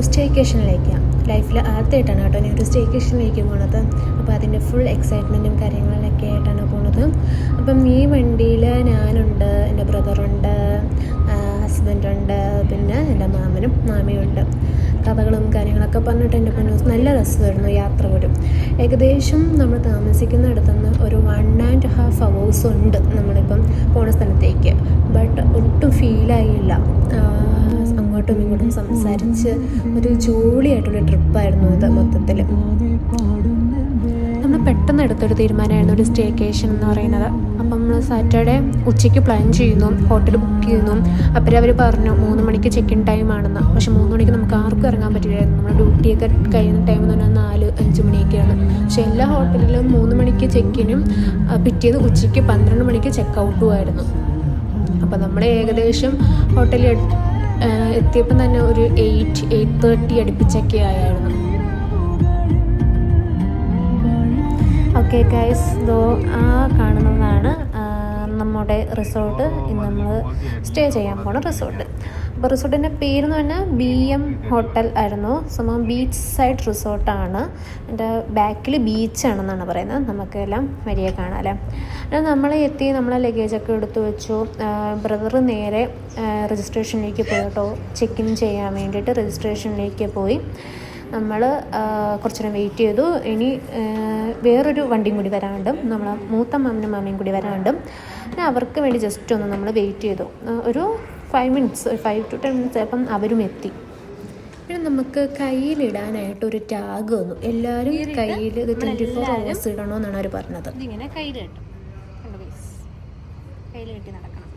സ്റ്റേക്കേഷനിലേക്കാണ്. ലൈഫിൽ ആദ്യമായിട്ടാണ് കേട്ടോ ഞാനൊരു സ്റ്റേക്കേഷനിലേക്ക് പോണത്. അപ്പോൾ അതിൻ്റെ ഫുൾ എക്സൈറ്റ്മെൻറ്റും കാര്യങ്ങളിലൊക്കെ ആയിട്ടാണ് പോണത്. അപ്പം ഈ വണ്ടിയിൽ ഞാനുണ്ട്, എൻ്റെ ബ്രദറുണ്ട്, ഹസ്ബൻഡുണ്ട്, പിന്നെ എൻ്റെ മാമനും മാമിയുണ്ട്. കഥകളും കാര്യങ്ങളൊക്കെ പറഞ്ഞിട്ട് എൻ്റെ പൊന്നൂസ് നല്ല രസമായിരുന്നു യാത്ര പോലും. ഏകദേശം നമ്മൾ താമസിക്കുന്ന അടുത്തുനിന്ന് ഒരു 1.5 hours ഉണ്ട് നമ്മളിപ്പം പോണ സ്ഥലത്തേക്ക്. ബട്ട് ഒട്ടും ഫീലായില്ല. അങ്ങോട്ടും ഇങ്ങോട്ടും സംസാരിച്ച് ഒരു ജോളിയായിട്ടുള്ള ട്രിപ്പായിരുന്നു ഇത് മൊത്തത്തിൽ. നമ്മൾ പെട്ടെന്ന് എടുത്തൊരു തീരുമാനമായിരുന്നു ഒരു സ്റ്റേക്കേഷൻ എന്ന് പറയുന്നത്. അപ്പം നമ്മൾ സാറ്റർഡേ ഉച്ചയ്ക്ക് പ്ലാൻ ചെയ്യുന്നു, ഹോട്ടൽ ബുക്ക് ചെയ്യുന്നു. അപ്പോൾ അവർ പറഞ്ഞു 3 മണിക്ക് ചെക്ക് ഇൻ ടൈം ആണെന്ന്. പക്ഷെ 3 മണിക്ക് നമുക്ക് ആർക്കും ഇറങ്ങാൻ പറ്റില്ലായിരുന്നു. നമ്മുടെ ഡ്യൂട്ടിയൊക്കെ കഴിയുന്ന ടൈം എന്ന് പറഞ്ഞാൽ 4-5 മണിയൊക്കെയാണ്. പക്ഷേ എല്ലാ ഹോട്ടലിലും 3 മണിക്ക് ചെക്കിനും പിറ്റേന്ന് ഉച്ചയ്ക്ക് 12 മണിക്ക് ചെക്ക് ഔട്ടും ആയിരുന്നു. അപ്പോൾ നമ്മൾ ഏകദേശം ഹോട്ടലിൽ എത്തിയപ്പം തന്നെ ഒരു 8-8:30 അടുപ്പിച്ചൊക്കെ ആയിരുന്നു. ഓക്കെ ഗൈസ്, ഇതോ ആ കാണുന്നതാണ് നമ്മുടെ റിസോർട്ട്. ഇന്ന് നമ്മൾ സ്റ്റേ ചെയ്യാൻ പോണ റിസോർട്ട്. അപ്പോൾ റിസോർട്ടിൻ്റെ പേരെന്ന് പറഞ്ഞാൽ BM ഹോട്ടൽ ആയിരുന്നു. സംഭവം ബീച്ച് സൈഡ് റിസോർട്ടാണ്. എൻ്റെ ബാക്കിൽ ബീച്ചാണെന്നാണ് പറയുന്നത്. നമുക്കെല്ലാം വരിക കാണാം അല്ലേ. നമ്മൾ എത്തി, നമ്മളെ ലഗേജൊക്കെ എടുത്തു വെച്ചു. ബ്രദർ നേരെ രജിസ്ട്രേഷനിലേക്ക് പോയി കേട്ടോ. ചെക്ക് ഇൻ ചെയ്യാൻ വേണ്ടിയിട്ട് രജിസ്ട്രേഷനിലേക്ക് പോയി. നമ്മൾ കുറച്ച് നേരം വെയിറ്റ് ചെയ്തു. ഇനി വേറൊരു വണ്ടിയും കൂടി വരാനുണ്ട്, നമ്മളെ മൂത്ത മാമനും മാമിയും കൂടി വരാനുണ്ട്. പിന്നെ അവർക്ക് വേണ്ടി ജസ്റ്റ് ഒന്ന് നമ്മൾ വെയിറ്റ് ചെയ്തു. ഒരു 5 minutes, 5 to 10 minutes ആയപ്പം അവരും എത്തി. പിന്നെ നമുക്ക് കയ്യിലിടാനായിട്ട് ഒരു ടാഗ് വന്നു. എല്ലാവരും കയ്യിൽ ഇത് 24 hours ഇടണമെന്നാണ് അവർ പറഞ്ഞത്. ഇങ്ങനെ കയ്യിൽ കിട്ടും, കയ്യിൽ കെട്ടി നടക്കണം.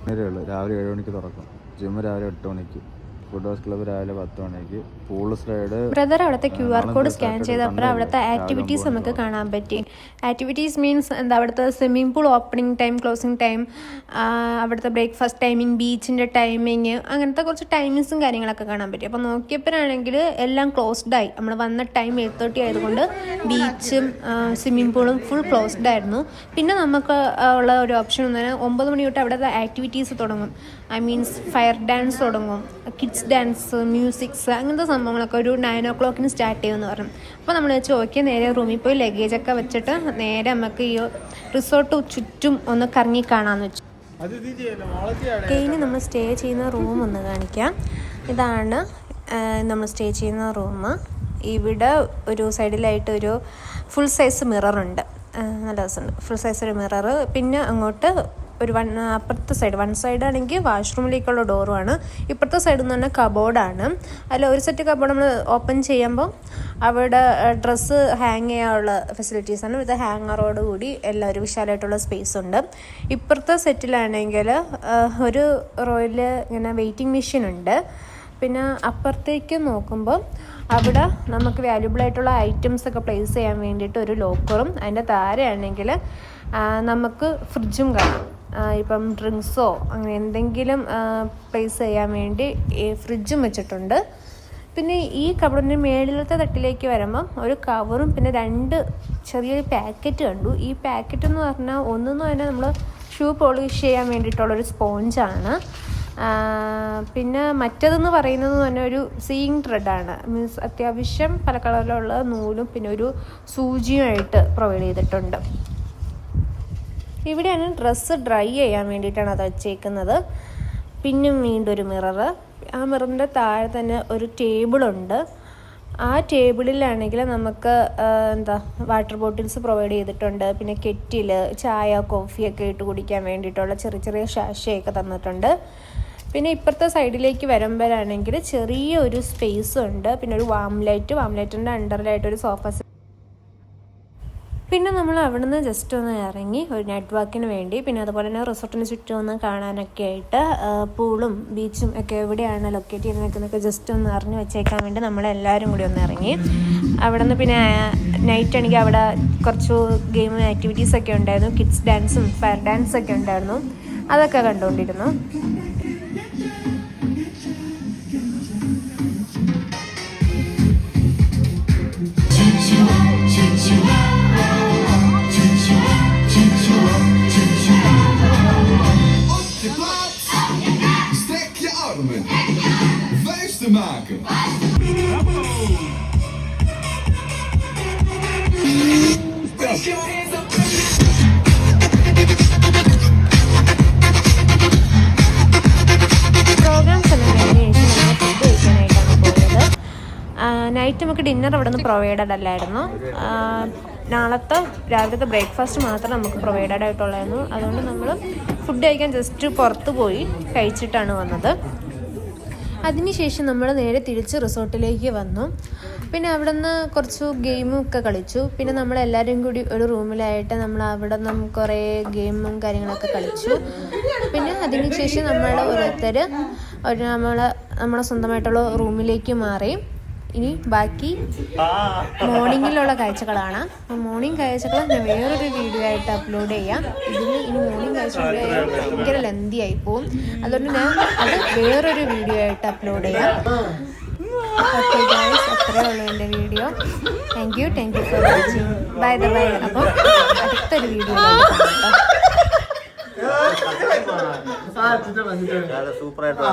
രാവിലെ 7 മണിക്ക് തുറക്കും. ജിം രാവിലെ 8 മണിക്ക്. ഫുഡ് ഹൗസ് ക്ലബ്ബ് രാവിലെ 10 മണിക്ക്. Pool slide. ബ്രദർ അവിടുത്തെ QR കോഡ് സ്കാൻ ചെയ്തപ്പോൾ അവിടുത്തെ ആക്ടിവിറ്റീസ് നമുക്ക് കാണാൻ പറ്റി. ആക്ടിവിറ്റീസ് മീൻസ് എന്താ, അവിടുത്തെ swimming pool opening time, closing time, അവിടുത്തെ ബ്രേക്ക്ഫാസ്റ്റ് ടൈമിംഗ്, ബീച്ചിൻ്റെ ടൈമിങ്, അങ്ങനത്തെ കുറച്ച് ടൈമിങ്സും കാര്യങ്ങളൊക്കെ കാണാൻ പറ്റി. അപ്പോൾ നോക്കിയപ്പോഴാണെങ്കിൽ എല്ലാം ക്ലോസ്ഡായി. നമ്മൾ വന്ന ടൈം 8:30 ആയതുകൊണ്ട് ബീച്ചും സ്വിമ്മിംഗ് പൂളും ഫുൾ ക്ലോസ്ഡ് ആയിരുന്നു. പിന്നെ നമുക്ക് ഉള്ള ഒരു ഓപ്ഷൻ എന്ന് പറഞ്ഞാൽ 9 മണി തൊട്ട് അവിടുത്തെ ആക്ടിവിറ്റീസ് തുടങ്ങും. ഐ മീൻസ് ഫയർ ഡാൻസ് തുടങ്ങും, കിഡ്സ് ഡാൻസ്, മ്യൂസിക്സ്, അങ്ങനത്തെ സംഭവങ്ങളൊക്കെ ഒരു 9 o'clock സ്റ്റാർട്ട് ചെയ്യുമെന്ന് പറഞ്ഞു. അപ്പോൾ നമ്മൾ വെച്ച് ഓക്കെ, നേരെ റൂമിൽ പോയി ലഗേജൊക്കെ വെച്ചിട്ട് നേരെ നമുക്ക് ഈ റിസോർട്ട് ചുറ്റും ഒന്ന് കറങ്ങി കാണാമെന്ന് വെച്ചു. ഇനി നമ്മൾ സ്റ്റേ ചെയ്യുന്ന റൂം ഒന്ന് കാണിക്കാം. ഇതാണ് നമ്മൾ സ്റ്റേ ചെയ്യുന്ന റൂം. ഇവിടെ ഒരു സൈഡിലായിട്ട് ഒരു ഫുൾ സൈസ് മിററുണ്ട്. നല്ല രസമുണ്ട്, ഫുൾ സൈസ് ഒരു മിറർ. പിന്നെ അങ്ങോട്ട് ഒരു അപ്പുറത്തെ സൈഡ്, 1 സൈഡ് ആണെങ്കിൽ വാഷ്റൂമിലേക്കുള്ള ഡോറുമാണ്. ഇപ്പുറത്തെ സൈഡ് എന്ന് പറഞ്ഞാൽ കബോർഡാണ്. അതിൽ ഒരു സെറ്റ് കബോർഡ് നമ്മൾ ഓപ്പൺ ചെയ്യുമ്പോൾ അവിടെ ഡ്രസ്സ് ഹാങ് ചെയ്യാനുള്ള ഫെസിലിറ്റീസാണ്. ഇത് ഹാങ്ങറോട് കൂടി എല്ലാം ഒരു വിശാലമായിട്ടുള്ള സ്പേസ് ഉണ്ട്. ഇപ്പുറത്തെ സെറ്റിലാണെങ്കിൽ ഒരു റോയിൽ ഇങ്ങനെ വെയിറ്റിംഗ് മെഷീൻ ഉണ്ട്. പിന്നെ അപ്പുറത്തേക്ക് നോക്കുമ്പോൾ അവിടെ നമുക്ക് വാല്യുബിളായിട്ടുള്ള ഐറ്റംസൊക്കെ പ്ലേസ് ചെയ്യാൻ വേണ്ടിയിട്ട് ഒരു ലോക്കറും, അതിൻ്റെ താഴെയാണെങ്കിൽ നമുക്ക് ഫ്രിഡ്ജും കാണാം. ഇപ്പം ഡ്രിങ്ക്സോ അങ്ങനെ എന്തെങ്കിലും പ്ലേസ് ചെയ്യാൻ വേണ്ടി ഫ്രിഡ്ജും വെച്ചിട്ടുണ്ട്. പിന്നെ ഈ കബോർഡിൻ്റെ മേളിലത്തെ തട്ടിലേക്ക് വരുമ്പം ഒരു കവറും പിന്നെ 2 ചെറിയൊരു പാക്കറ്റ് കണ്ടു. ഈ പാക്കറ്റ് എന്ന് പറഞ്ഞാൽ ഒന്നെന്ന് പറഞ്ഞാൽ നമ്മൾ ഷൂ പോളിഷ് ചെയ്യാൻ വേണ്ടിയിട്ടുള്ളൊരു സ്പോഞ്ചാണ്. പിന്നെ മറ്റതെന്ന് പറയുന്നത് തന്നെ ഒരു സീയിങ് ത്രെഡാണ്. മീൻസ് അത്യാവശ്യം പല കളറിലുള്ള നൂലും പിന്നെ ഒരു സൂചിയുമായിട്ട് പ്രൊവൈഡ് ചെയ്തിട്ടുണ്ട്. ഇവിടെയാണ് ഡ്രസ്സ് ഡ്രൈ ചെയ്യാൻ വേണ്ടിയിട്ടാണ് അത് വെച്ചേക്കുന്നത്. പിന്നെ വീണ്ടും ഒരു മിറർ. ആ മിററിൻ്റെ താഴെ തന്നെ ഒരു ടേബിളുണ്ട്. ആ ടേബിളിലാണെങ്കിൽ നമുക്ക് വാട്ടർ ബോട്ടിൽസ് പ്രൊവൈഡ് ചെയ്തിട്ടുണ്ട്. പിന്നെ കെറ്റിൽ, ചായ, കോഫിയൊക്കെ ഇട്ട് കുടിക്കാൻ വേണ്ടിയിട്ടുള്ള ചെറിയ ചെറിയ ഷാഷയൊക്കെ തന്നിട്ടുണ്ട്. പിന്നെ ഇപ്പുറത്തെ സൈഡിലേക്ക് വരുമ്പോഴാണെങ്കിൽ ചെറിയൊരു സ്പേസ് ഉണ്ട്. പിന്നെ ഒരു വാംലൈറ്റിൻ്റെ അണ്ടറിലായിട്ടൊരു സോഫ. പിന്നെ നമ്മൾ അവിടെ നിന്ന് ജസ്റ്റ് ഒന്ന് ഇറങ്ങി ഒരു നെറ്റ് വാക്കിന് വേണ്ടി, പിന്നെ അതുപോലെ തന്നെ റിസോർട്ടിന് ചുറ്റും ഒന്ന് കാണാനൊക്കെ ആയിട്ട് പൂളും ബീച്ചും ഒക്കെ എവിടെയാണ് ലൊക്കേറ്റ് ചെയ്ത് നിൽക്കുന്നതൊക്കെ ജസ്റ്റ് ഒന്ന് അറിഞ്ഞു വെച്ചേക്കാൻ വേണ്ടി നമ്മളെല്ലാവരും കൂടി ഒന്ന് ഇറങ്ങി. അവിടെ നിന്ന് പിന്നെ നൈറ്റ് ആണെങ്കിൽ അവിടെ കുറച്ച് ഗെയിം ആക്ടിവിറ്റീസൊക്കെ ഉണ്ടായിരുന്നു. കിഡ്സ് ഡാൻസും ഫയർ ഡാൻസൊക്കെ ഉണ്ടായിരുന്നു. അതൊക്കെ കണ്ടുകൊണ്ടിരുന്നു. Strek je armen. Vuisten maken. Night നമുക്ക് ഡിന്നർ അവിടെ നിന്ന് പ്രൊവൈഡഡ് അല്ലായിരുന്നു. രാവിലത്തെ ബ്രേക്ക്ഫാസ്റ്റ് മാത്രം നമുക്ക് പ്രൊവൈഡഡ് ആയിട്ടുള്ളായിരുന്നു. അതുകൊണ്ട് നമ്മൾ ഫുഡ് കഴിക്കാൻ ജസ്റ്റ് പുറത്ത് പോയി കഴിച്ചിട്ടാണ് വന്നത്. അതിനുശേഷം നമ്മൾ നേരെ തിരിച്ച് റിസോർട്ടിലേക്ക് വന്നു. പിന്നെ അവിടെ നിന്ന് കുറച്ച് ഗെയിമും ഒക്കെ കളിച്ചു. പിന്നെ നമ്മളെല്ലാവരും കൂടി ഒരു റൂമിലായിട്ട് നമ്മൾ അവിടെ നിന്ന് കുറേ ഗെയിമും കാര്യങ്ങളൊക്കെ കളിച്ചു. പിന്നെ അതിനുശേഷം നമ്മൾ ഓരോരുത്തർ നമ്മളെ സ്വന്തമായിട്ടുള്ള റൂമിലേക്ക് മാറി. ഇനി ബാക്കി മോർണിംഗിലുള്ള കാഴ്ചകളാണ്. അപ്പോൾ മോർണിംഗ് കാഴ്ചകൾ ഞാൻ വേറൊരു വീഡിയോ ആയിട്ട് അപ്ലോഡ് ചെയ്യാം. ഇനി മോർണിംഗ് കാഴ്ചകൾ ഭയങ്കര ലെന്തി ആയി പോവും. അതുകൊണ്ട് ഞാൻ അത് വേറൊരു വീഡിയോ ആയിട്ട് അപ്ലോഡ് ചെയ്യാം. ഓക്കെ ഗൈസ്, അത്രയേ ഉള്ളൂ എൻ്റെ video. Thank you for watching. Bye. അപ്പോൾ അടുത്തൊരു വീഡിയോ സൂപ്പറായിട്ട്